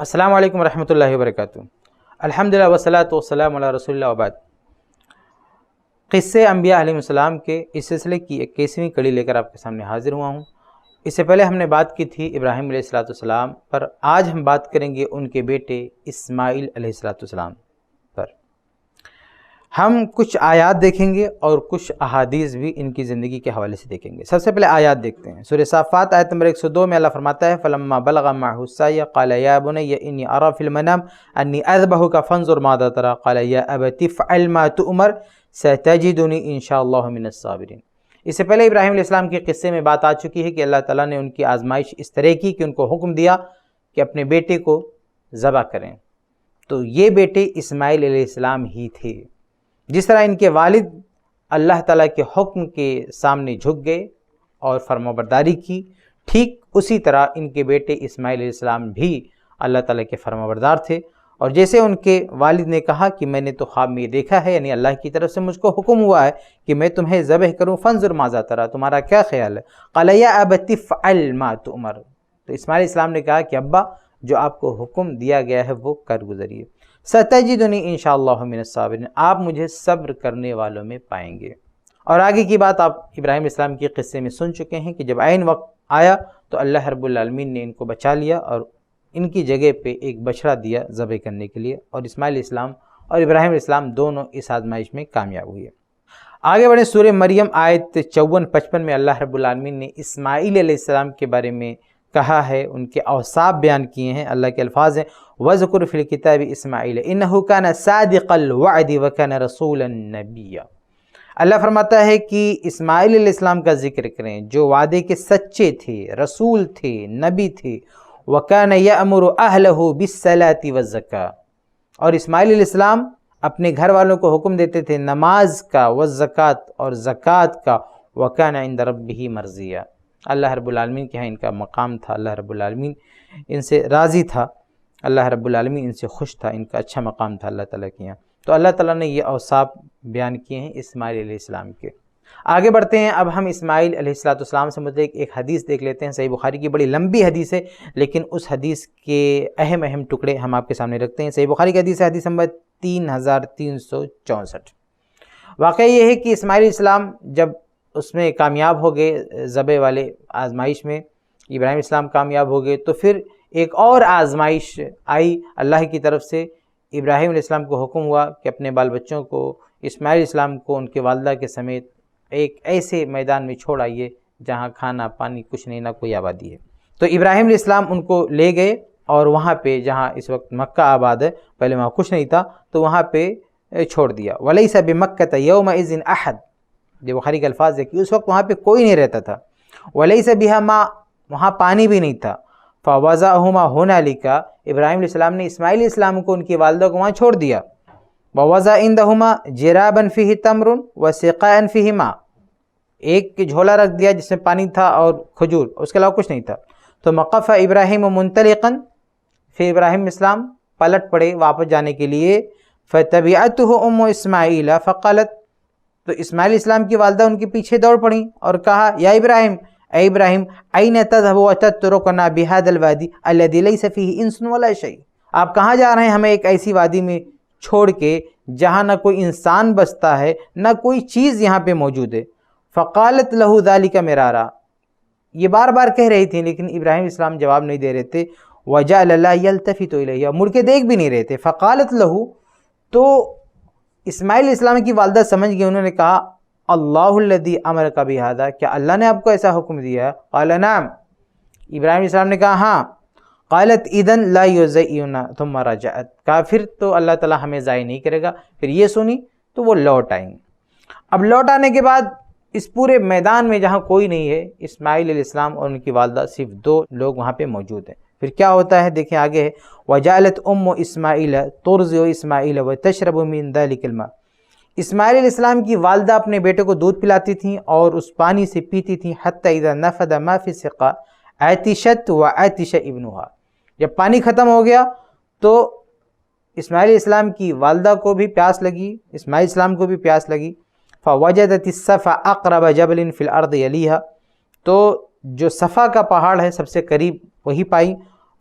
السلام علیکم ورحمۃ اللہ وبرکاتہ۔ الحمدللہ والصلاۃ والسلام علی رسول اللہ وبعد۔ قصے انبیاء علیہ السلام کے اس سلسلے کی 21ویں کڑی لے کر آپ کے سامنے حاضر ہوا ہوں۔ اس سے پہلے ہم نے بات کی تھی ابراہیم علیہ السلام پر، آج ہم بات کریں گے ان کے بیٹے اسماعیل علیہ السلام پر۔ ہم کچھ آیات دیکھیں گے اور کچھ احادیث بھی ان کی زندگی کے حوالے سے دیکھیں گے۔ سب سے پہلے آیات دیکھتے ہیں۔ سورہ صافات آیت نمبر 102 میں اللہ فرماتا ہے فَلَمَّا بَلَغَ مَعَهُ السَّعْيَ قَالَ يَا بُنَيَّ إِنِّي أَرَىٰ فِي الْمَنَامِ أَنِّي أَذْبَحُكَ فَانظُرْ مَاذَا تَرَىٰ قَالَ يَا أَبَتِ افْعَلْ مَا تُؤْمَرُ سَتَجِدُنِي إِن شاء اللَّهُ مِنَ الصَّابِرِينَ۔ اس سے پہلے ابراہیم علیہ السلام کے قصے میں بات آ چکی ہے کہ اللہ تعالیٰ نے ان کی آزمائش اس طرح کی کہ ان کو حکم دیا کہ اپنے بیٹے کو ذبح کریں، تو یہ بیٹے اسماعیل علیہ السلام ہی تھے۔ جس طرح ان کے والد اللہ تعالیٰ کے حکم کے سامنے جھک گئے اور فرمانبرداری کی، ٹھیک اسی طرح ان کے بیٹے اسماعیل علیہ السلام بھی اللہ تعالیٰ کے فرمانبردار تھے۔ اور جیسے ان کے والد نے کہا کہ میں نے تو خواب میں یہ دیکھا ہے، یعنی اللہ کی طرف سے مجھ کو حکم ہوا ہے کہ میں تمہیں ذبح کروں، فانظر ماذا ترى، تمہارا کیا خیال ہے؟ قال یا ابت افعل ما تؤمر، تو اسماعیل علیہ السلام نے کہا کہ ابا جو آپ کو حکم دیا گیا ہے وہ کر گزریے۔ ستجدنی ان شاء اللہ من الصابرین، آپ مجھے صبر کرنے والوں میں پائیں گے۔ اور آگے کی بات آپ ابراہیم علیہ السلام کے قصے میں سن چکے ہیں کہ جب عین وقت آیا تو اللہ رب العالمین نے ان کو بچا لیا اور ان کی جگہ پہ ایک بچڑا دیا ذبح کرنے کے لیے، اور اسماعیل علیہ السلام اور ابراہیم علیہ السلام دونوں اس آزمائش میں کامیاب ہوئے۔ آگے بڑھیں، سورہ مریم آیت 54-55 میں اللہ رب العالمین نے اسماعیل علیہ السلام کے بارے میں کہا ہے، ان کے اوصاف بیان کیے ہیں۔ اللہ کے الفاظ ہیں وَاذْكُرْ فِي الْكِتَابِ إِسْمَاعِيلَ إِنَّهُ كَانَ صَادِقَ الْوَعْدِ وَكَانَ رَسُولًا نَبِيًّا۔ اللہ فرماتا ہے کہ اسماعیل علیہ السلام کا ذکر کریں جو وعدے کے سچے تھے، رسول تھے، نبی تھے۔ وَكَانَ يَأْمُرُ أَهْلَهُ بِالصَّلَاةِ وَالزَّكَاةِ، اور اسماعیل علیہ السلام اپنے گھر والوں کو حکم دیتے تھے نماز کا، والزکوٰۃ اور زکوٰۃ کا۔ وَكَانَ عِندَ رَبِّهِ مَرْضِيًّا، اللہ رب العالمین کے ہاں ان کا مقام تھا، اللہ رب العالمین ان سے راضی تھا، اللہ رب العالمین ان سے خوش تھا، ان کا اچھا مقام تھا اللہ تعالیٰ کے یہاں۔ تو اللہ تعالیٰ نے یہ اوصاف بیان کیے ہیں اسماعیل علیہ السلام کے۔ آگے بڑھتے ہیں، اب ہم اسماعیل علیہ السلام سے متعلق ایک حدیث دیکھ لیتے ہیں۔ صحیح بخاری کی بڑی لمبی حدیث ہے، لیکن اس حدیث کے اہم ٹکڑے ہم آپ کے سامنے رکھتے ہیں۔ صحیح بخاری کی حدیث ہے، حدیث نمبر 3364۔ واقعہ یہ ہے کہ اسماعیل علیہ السلام جب اس میں کامیاب ہو گئے ذبح والے آزمائش میں، ابراہیم علیہ السلام کامیاب ہو گئے، تو پھر ایک اور آزمائش آئی اللہ کی طرف سے۔ ابراہیم علیہ السلام کو حکم ہوا کہ اپنے بال بچوں کو، اسماعیل علیہ السلام کو ان کے والدہ کے سمیت ایک ایسے میدان میں چھوڑ آئیے جہاں کھانا پانی کچھ نہیں، نہ کوئی آبادی ہے۔ تو ابراہیم علیہ السلام ان کو لے گئے اور وہاں پہ جہاں اس وقت مکہ آباد ہے، پہلے وہاں کچھ نہیں تھا، تو وہاں پہ چھوڑ دیا۔ وَلَيْسَ بِمَكَّةَ يَوْمَئِذٍ أَحَدٌ، یہ بخاری کے الفاظ ہے کہ اس وقت وہاں پہ کوئی نہیں رہتا تھا۔ وَلَيْسَ بِهَا مَاءٌ، وہاں پانی بھی نہیں تھا۔ فَوَضَعَهُمَا هُنَالِكَ، ابراہیم علیہ السلام نے اسماعیل علیہ السلام کو ان کی والدہ کو وہاں چھوڑ دیا۔ وَوَضَعَ عِندَهُمَا جِرَابًا فِيهِ تَمْرٌ وَسِقَاءً فِيهِ مَاءٌ، ایک جھولا رکھ دیا جس میں پانی تھا اور کھجور، اس کے علاوہ کچھ نہیں تھا۔ تو مقف ابراہیم منطلقاً، پھر ابراہیم اسلام پلٹ پڑے واپس جانے کے لیے۔ فَتَبِعَتْهُ أُمُّ إِسْمَاعِيلَ فَقَالَتْ، تو اسماعیل اسلام کی والدہ ان کے پیچھے دوڑ پڑیں اور کہا یا ابراہیم، اے ابراہیم، أَيْنَ تَذْهَبُ وَتَتْرُكُنَا بِهَذَا الْوَادِ الَّذِي لَيْسَ فِيهِ إِنسٌ وَلَا شَيْءٌ، آپ کہاں جا رہے ہیں ہمیں ایک ایسی وادی میں چھوڑ کے جہاں نہ کوئی انسان بستا ہے، نہ کوئی چیز یہاں پہ موجود ہے۔ فقالت له ذلك مرارا، یہ بار بار کہہ رہی تھیں لیکن ابراہیم اسلام جواب نہیں دے رہے تھے۔ وجعل لا يلتفت الیہ، مڑ کے دیکھ بھی نہیں رہے تھے۔ فقالت له، تو اسماعیل اسلام کی والدہ سمجھ گئی، انہوں نے کہا اللہ الذی امرک بہذا، کیا اللہ نے آپ کو ایسا حکم دیا ہے؟ قال نعم، ابراہیم اسلام نے کہا ہاں۔ قالت اذن لا یضیعنا ثم رجعت، کہا پھر تو اللہ تعالیٰ ہمیں ضائع نہیں کرے گا۔ پھر یہ سنی تو وہ لوٹ آئیں۔ اب لوٹ آنے کے بعد اس پورے میدان میں جہاں کوئی نہیں ہے، اسماعیل علیہ السلام اور ان کی والدہ، صرف 2 لوگ وہاں پہ موجود ہیں۔ پھر کیا ہوتا ہے دیکھیں آگے ہے، وَجَعَلَتْ أُمُّ إِسْمَاعِيلَ تُرْضِعُ إِسْمَاعِيلَ وَتَشْرَبُ مِنْ ذَلِكَ الْمَاءِ، اسماعیل علیہ السلام کی والدہ اپنے بیٹے کو دودھ پلاتی تھیں اور اس پانی سے پیتی تھیں، حَتَّى إِذَا نَفَدَ مَا فِي السِّقَاءِ عَطِشَتْ وَعَطِشَ ابْنُهَا، جب پانی ختم ہو گیا تو اسماعیل علیہ السلام کی والدہ کو بھی پیاس لگی، اسماعیل علیہ السلام کو بھی پیاس لگی۔ فوجدت الصفا اقرب جبل فی الارض یلیہا، تو جو صفا کا پہاڑ ہے سب سے قریب وہی پائی۔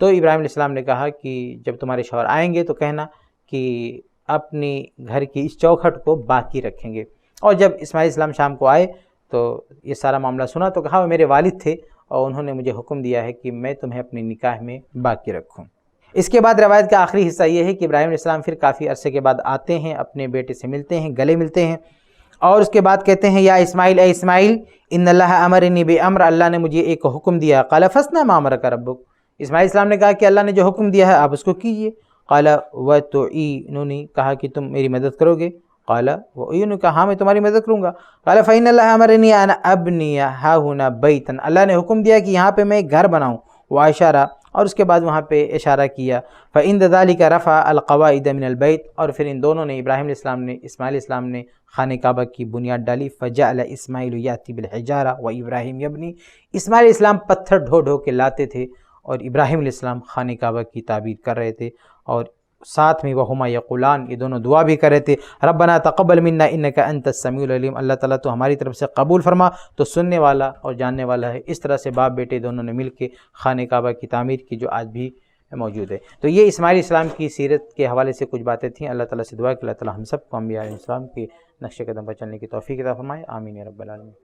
تو ابراہیم علیہ السلام نے کہا کہ جب تمہارے شوہر آئیں گے تو کہنا کہ اپنی گھر کی اس چوکھٹ کو باقی رکھیں گے۔ اور جب اسماعیل السلام شام کو آئے تو یہ سارا معاملہ سنا تو کہا وہ میرے والد تھے اور انہوں نے مجھے حکم دیا ہے کہ میں تمہیں اپنی نکاح میں باقی رکھوں۔ اس کے بعد روایت کا آخری حصہ یہ ہے کہ ابراہیم علیہ السلام پھر کافی عرصے کے بعد آتے ہیں، اپنے بیٹے سے ملتے ہیں، گلے ملتے ہیں، اور اس کے بعد کہتے ہیں یا اسماعیل، اے اسماعیل، ان اللہ امرنی بامر، اللہ نے مجھے ایک حکم دیا۔ قال فاصنع ما امرک ربک، اسماعیل السلام نے کہا کہ اللہ نے جو حکم دیا ہے آپ اس کو کیجئے۔ قال وتعیننی، کہا کہ تم میری مدد کرو گے۔ قال وأعین، کہا ہاں میں تمہاری مدد کروں گا۔ قال فإن اللہ امرنی ان ابنی ہاہنا بیتا، اللہ نے حکم دیا کہ یہاں پہ میں ایک گھر بناؤں۔ واشارہ، اور اس کے بعد وہاں پہ اشارہ کیا۔ فعند ذلک رفع القواعد من البیت، اور پھر ان دونوں نے، ابراہیم علیہ السلام نے، اسماعیل علیہ السلام نے خانہ کعبہ کی بنیاد ڈالی۔ فجعل اسماعیل یاتی بالحجارہ و ابراہیم یبنی، اسماعیل علیہ السلام پتھر ڈھو ڈھو کے لاتے تھے اور ابراہیم علیہ السلام خانہ کعبہ کی تعبیر کر رہے تھے، اور ساتھ میں وہما یقولان، یہ دونوں دعا بھی کر رہے تھے، ربنا تقبل منا انک انت السمیع العلیم، اللہ تعالیٰ تو ہماری طرف سے قبول فرما، تو سننے والا اور جاننے والا ہے۔ اس طرح سے باپ بیٹے دونوں نے مل کے خانہ کعبہ کی تعمیر کی، جو آج بھی موجود ہے۔ تو یہ اسماعیل علیہ السلام کی سیرت کے حوالے سے کچھ باتیں تھیں۔ اللہ تعالیٰ سے دعا کہ اللہ تعالیٰ ہم سب کو انبیاء علیہ السلام کے نقش قدم پر چلنے کی توفیق عطا فرمائے، آمین یا رب العالمین۔